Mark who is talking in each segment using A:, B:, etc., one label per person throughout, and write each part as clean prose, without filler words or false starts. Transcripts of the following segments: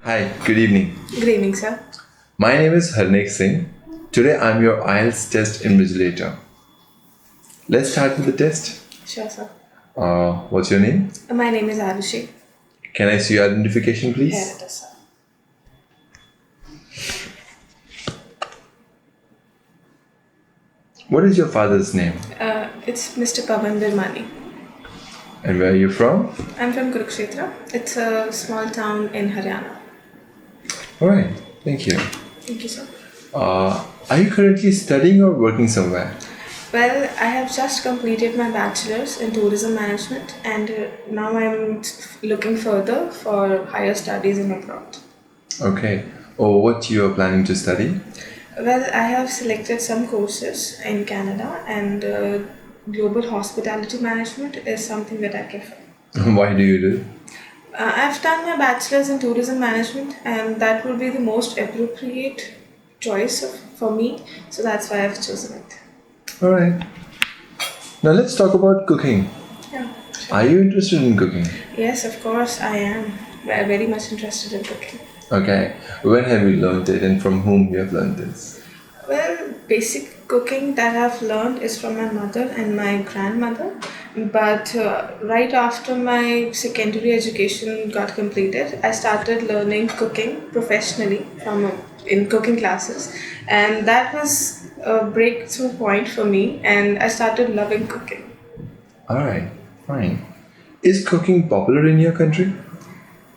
A: Hi, good evening.
B: Good evening, sir.
A: My name is Harnik Singh. Today I'm your IELTS test invigilator. Let's start with the test.
B: Sure, sir.
A: What's your name?
B: My name is Arushi.
A: Can I see your identification,
B: Here
A: please?
B: it is, sir.
A: What is your father's name?
B: It's Mr. Pavan Virmani.
A: And where are you from?
B: I'm from Kurukshetra. It's a small town in Haryana.
A: Alright, thank you.
B: Thank you, sir.
A: Are you currently studying or working somewhere?
B: Well, I have just completed my bachelor's in tourism management and now I'm looking further for higher studies in abroad.
A: Okay. Or what you are planning to study?
B: Well, I have selected some courses in Canada and global hospitality management is something that I prefer.
A: Why do you do?
B: I've done my bachelor's in tourism management, and that would be the most appropriate choice for me. So that's why I've chosen it.
A: Alright. Now let's talk about cooking.
B: Yeah.
A: Are you interested in cooking?
B: Yes, of course, I am very much interested in cooking.
A: Okay. When have you learned it and from whom you have learned this?
B: Well, basic cooking that I've learned is from my mother and my grandmother. But right after my secondary education got completed, I started learning cooking professionally in cooking classes, and that was a breakthrough point for me. And I started loving cooking.
A: Alright, fine. Is cooking popular in your country?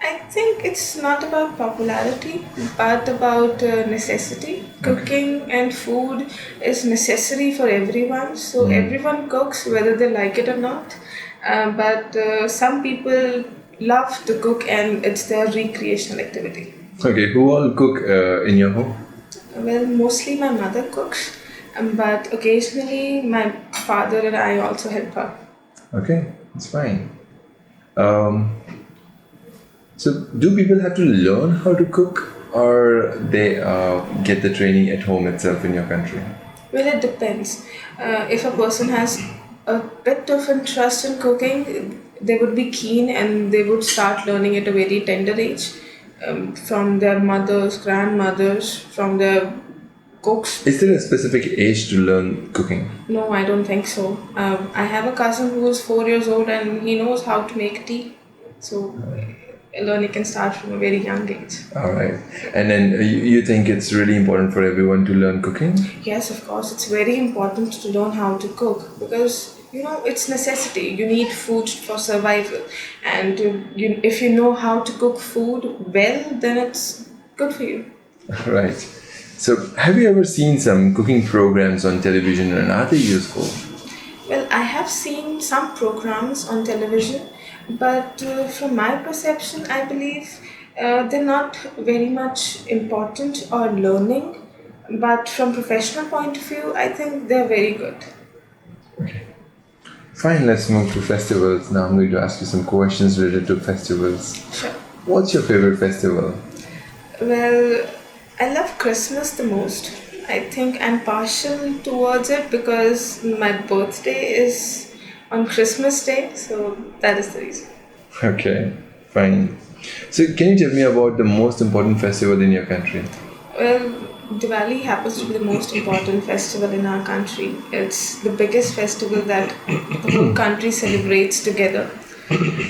B: I think it's not about popularity, but about necessity. Cooking and food is necessary for everyone, so everyone cooks whether they like it or not. But some people love to cook and it's their recreational activity.
A: Okay, who all cook in your home?
B: Well, mostly my mother cooks, but occasionally my father and I also help her.
A: Okay, it's fine. Um, so, do people have to learn how to cook or they get the training at home itself in your country?
B: Well, it depends. If a person has a bit of interest in cooking, they would be keen and they would start learning at a very tender age from their mothers, grandmothers, from their cooks.
A: Is there a specific age to learn cooking?
B: No, I don't think so. I have a cousin who is 4 years old and he knows how to make tea. So, learning can start from a very young age.
A: Alright. And then you think it's really important for everyone to learn cooking?
B: Yes, of course, it's very important to learn how to cook because it's necessity. You need food for survival, and if you know how to cook food well, then it's good for you.
A: Right. So, have you ever seen some cooking programs on television and are they useful?
B: Well, I have seen some programs on television, but from my perception, I believe they're not very much important or learning. But from professional point of view, I think they're very good.
A: Fine, let's move to festivals. Now I'm going to ask you some questions related to festivals.
B: Sure.
A: What's your favorite festival?
B: Well, I love Christmas the most. I think I'm partial towards it because my birthday is on Christmas Day, so that is the reason.
A: Okay, fine. So, can you tell me about the most important festival in your country?
B: Well, Diwali happens to be the most important festival in our country. It's the biggest festival that the whole country celebrates together,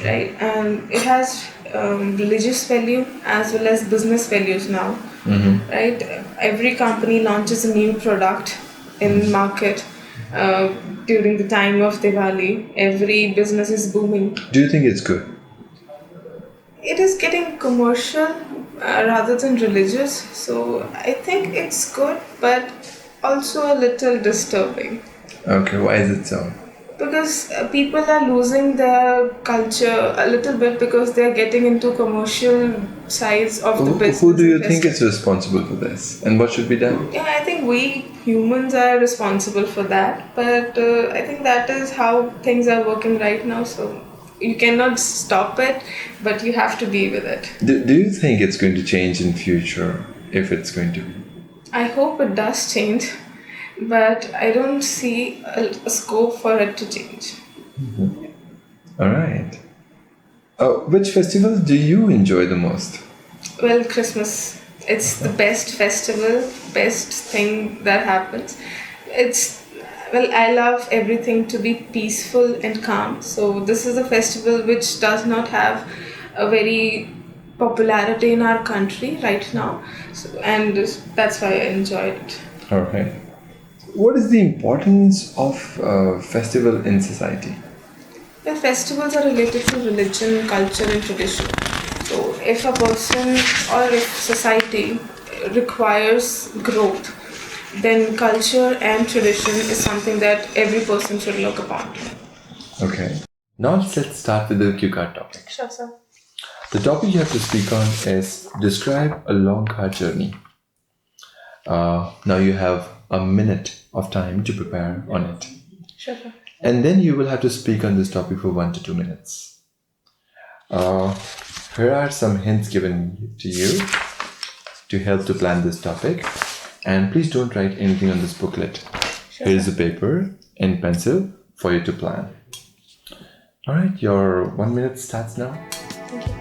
B: right? And it has religious value as well as business values now, right? Every company launches a new product in market during the time of Diwali. Every business is booming.
A: Do you think it's good?
B: It is getting commercial rather than religious, so I think it's good, but also a little disturbing
A: Okay, why is it so?
B: because people are losing their culture a little bit because they're getting into commercial sides of the business.
A: Who do you
B: and
A: think is responsible for this and what should be done?
B: Yeah, I think we humans are responsible for that, but I think that is how things are working right now, so you cannot stop it, but you have to be with it.
A: Do you think it's going to change in future if it's going to be?
B: I hope it does change, but I don't see a scope for it to change.
A: All right. Which festivals do you enjoy the most?
B: Well, Christmas. It's the best festival, best thing that happens. It's well, I love everything to be peaceful and calm. So this is a festival which does not have a very popularity in our country right now. So, and that's why I enjoyed it.
A: Alright. What is the importance of festival in society?
B: The festivals are related to religion, culture, and tradition. So, if a person or if society requires growth, then culture and tradition is something that every person should look upon.
A: Okay. Now let's start with the cue card topic.
B: Sure, sir.
A: The topic you have to speak on is describe a long car journey. Now you have a minute of time to prepare on it.
B: Sure, sir.
A: And then you will have to speak on this topic for 1 to 2 minutes. Here are some hints given to you to help to plan this topic. And please don't write anything on this booklet.
B: Sure,
A: Here is a paper and pencil for you to plan. Alright, your 1 minute starts now.
B: Thank you.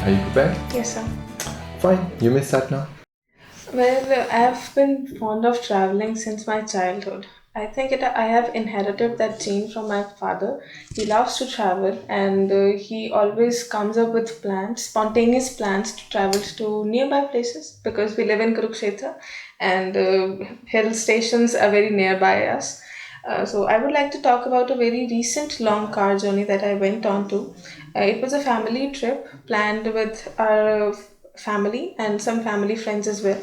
A: Are you prepared?
B: Yes, sir.
A: Fine, you may start now.
B: Well, I've been fond of traveling since my childhood. I think I have inherited that gene from my father. He loves to travel and he always comes up with plans, spontaneous plans to travel to nearby places because we live in Kurukshetra and hill stations are very nearby us. So I would like to talk about a very recent long car journey that I went on to. It was a family trip planned with our family and some family friends as well.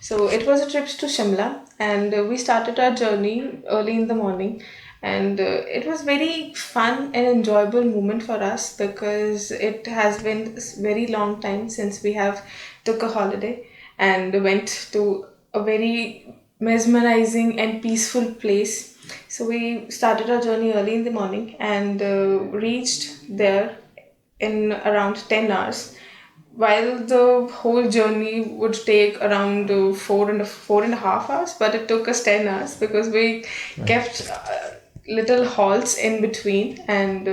B: So it was a trip to Shimla, and we started our journey early in the morning, and it was very fun and enjoyable moment for us because it has been a very long time since we have took a holiday and went to a very mesmerizing and peaceful place. So we started our journey early in the morning and reached there in around 10 hours, while the whole journey would take around 4.5 hours, but it took us 10 hours because we kept little halts in between, and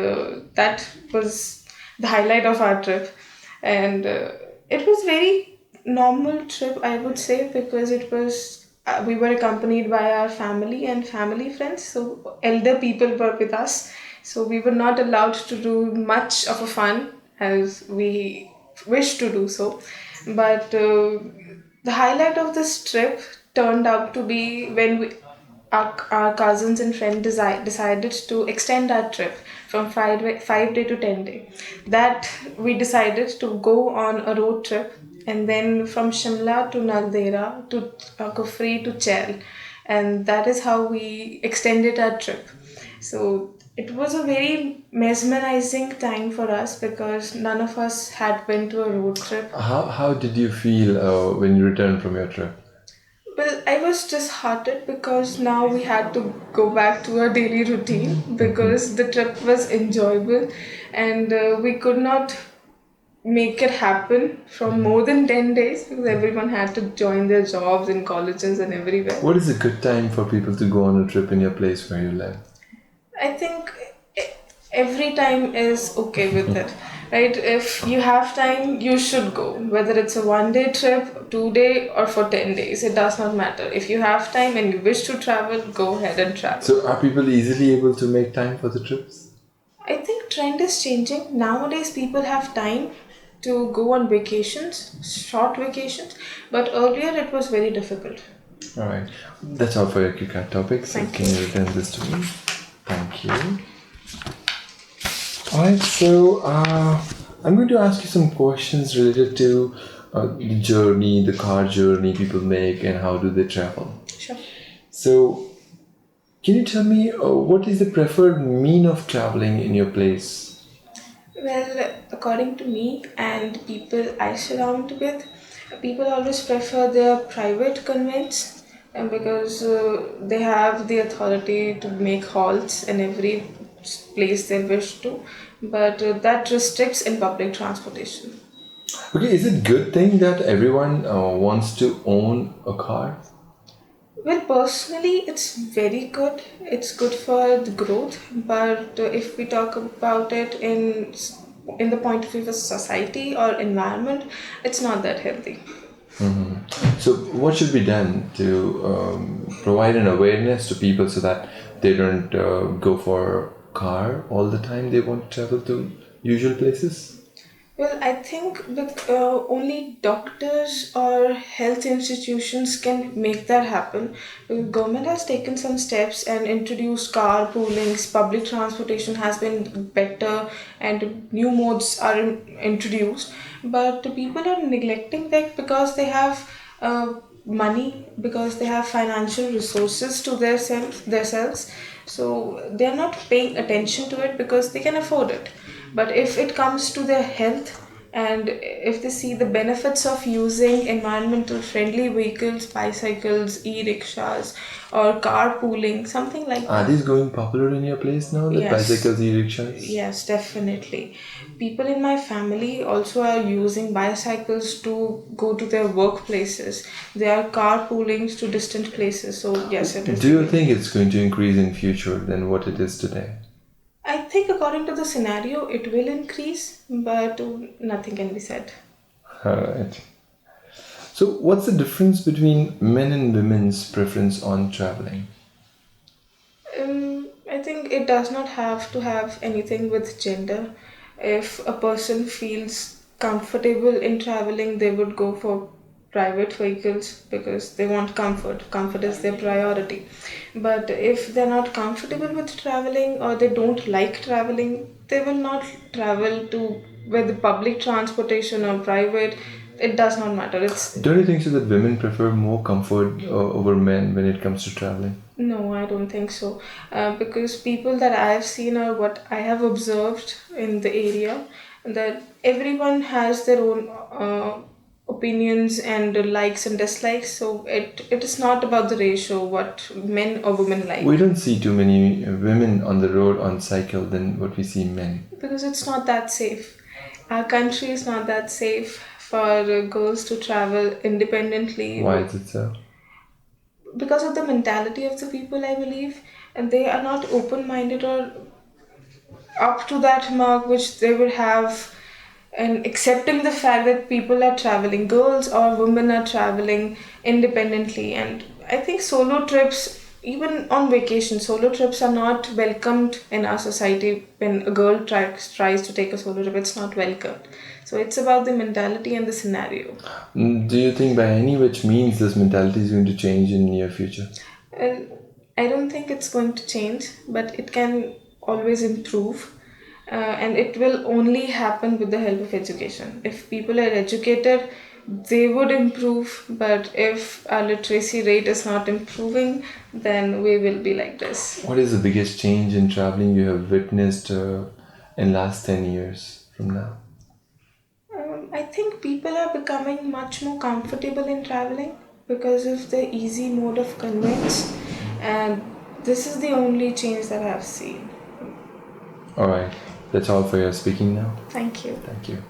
B: that was the highlight of our trip. And it was very normal trip, I would say, because it was we were accompanied by our family and family friends, so elder people were with us, so we were not allowed to do much of a fun as we wish to do so. But the highlight of this trip turned out to be when our cousins and friends decided to extend our trip from 5 day to 10 day. That we decided to go on a road trip, and then from Shimla to Naldera to Kufri to Chel, and that is how we extended our trip. So it was a very mesmerizing time for us because none of us had been to a road trip.
A: How did you feel when you returned from your trip?
B: Well, I was disheartened because now we had to go back to our daily routine because the trip was enjoyable, and we could not make it happen from more than 10 days because everyone had to join their jobs in colleges and everywhere.
A: What is a good time for people to go on a trip in your place where you live?
B: I think every time is okay with it, right? If you have time, you should go. Whether it's a 1 day trip, 2 day, or for 10 days, it does not matter. If you have time and you wish to travel, go ahead and travel.
A: So are people easily able to make time for the trips?
B: I think trend is changing. Nowadays, people have time to go on vacations, short vacations, but earlier it was very difficult.
A: Alright, that's all for your KiCat topics. So
B: Thank
A: can you return this to me? Thank you. Alright, so I'm going to ask you some questions related to the journey, the car journey people make, and how do they travel.
B: Sure.
A: So, can you tell me what is the preferred mean of traveling in your place?
B: Well, according to me and people I surround with, people always prefer their private conveyance because they have the authority to make halts in every place they wish to, but that restricts in public transportation.
A: Okay, is it good thing that everyone wants to own a car?
B: Well, personally, it's very good. It's good for the growth, but if we talk about it in the point of view of society or environment, it's not that healthy.
A: So, what should be done to provide an awareness to people so that they don't go for car all the time? They want to travel to usual places.
B: Well, I think only doctors or health institutions can make that happen. Government has taken some steps and introduced carpoolings. Public transportation has been better, and new modes are introduced. But people are neglecting that because they have money, because they have financial resources to themselves. So they are not paying attention to it because they can afford it. But if it comes to their health, and if they see the benefits of using environmental friendly vehicles, bicycles, e-rickshaws, or carpooling, something like
A: Are
B: that.
A: these going popular in your place now? The
B: Yes.
A: bicycles, e-rickshaws.
B: Yes, definitely. People in my family also are using bicycles to go to their workplaces. They are carpooling to distant places. So yes, it is
A: Do you
B: the
A: think it's going to increase in future than what it is today?
B: I think according to the scenario, it will increase, but nothing can be said.
A: Alright. So, what's the difference between men and women's preference on traveling?
B: I think it does not have to have anything with gender. If a person feels comfortable in traveling, they would go for private vehicles because they want comfort. Comfort is their priority. But if they're not comfortable with traveling or they don't like traveling, they will not travel to whether public transportation or private. It does not matter. It's
A: Don't you think so that women prefer more comfort over men when it comes to traveling?
B: No, I don't think so. Because people that I have seen or what I have observed in the area, that everyone has their own opinions and likes and dislikes. So it is not about the ratio what men or women
A: We
B: like.
A: don't see too many women on the road on cycle than what we see men.
B: Because it's not that safe. Our country is not that safe for girls to travel independently
A: Why is it so?
B: because of the mentality of the people, I believe, and they are not open minded or up to that mark which they would have, and accepting the fact that people are traveling, girls or women are traveling independently. And I think solo trips, even on vacation, solo trips are not welcomed in our society. When a girl tries to take a solo trip, it's not welcomed. So it's about the mentality and the scenario.
A: Do you think by any which means this mentality is going to change in near future?
B: uh, I don't think it's going to change, but it can always improve. And it will only happen with the help of education. If people are educated, they would improve. But if our literacy rate is not improving, then we will be like this.
A: What is the biggest change in traveling you have witnessed in last 10 years from now?
B: I think people are becoming much more comfortable in traveling because of the easy mode of conveyance. And this is the only change that I've seen.
A: Alright, that's all for your speaking now.
B: Thank you.
A: Thank you.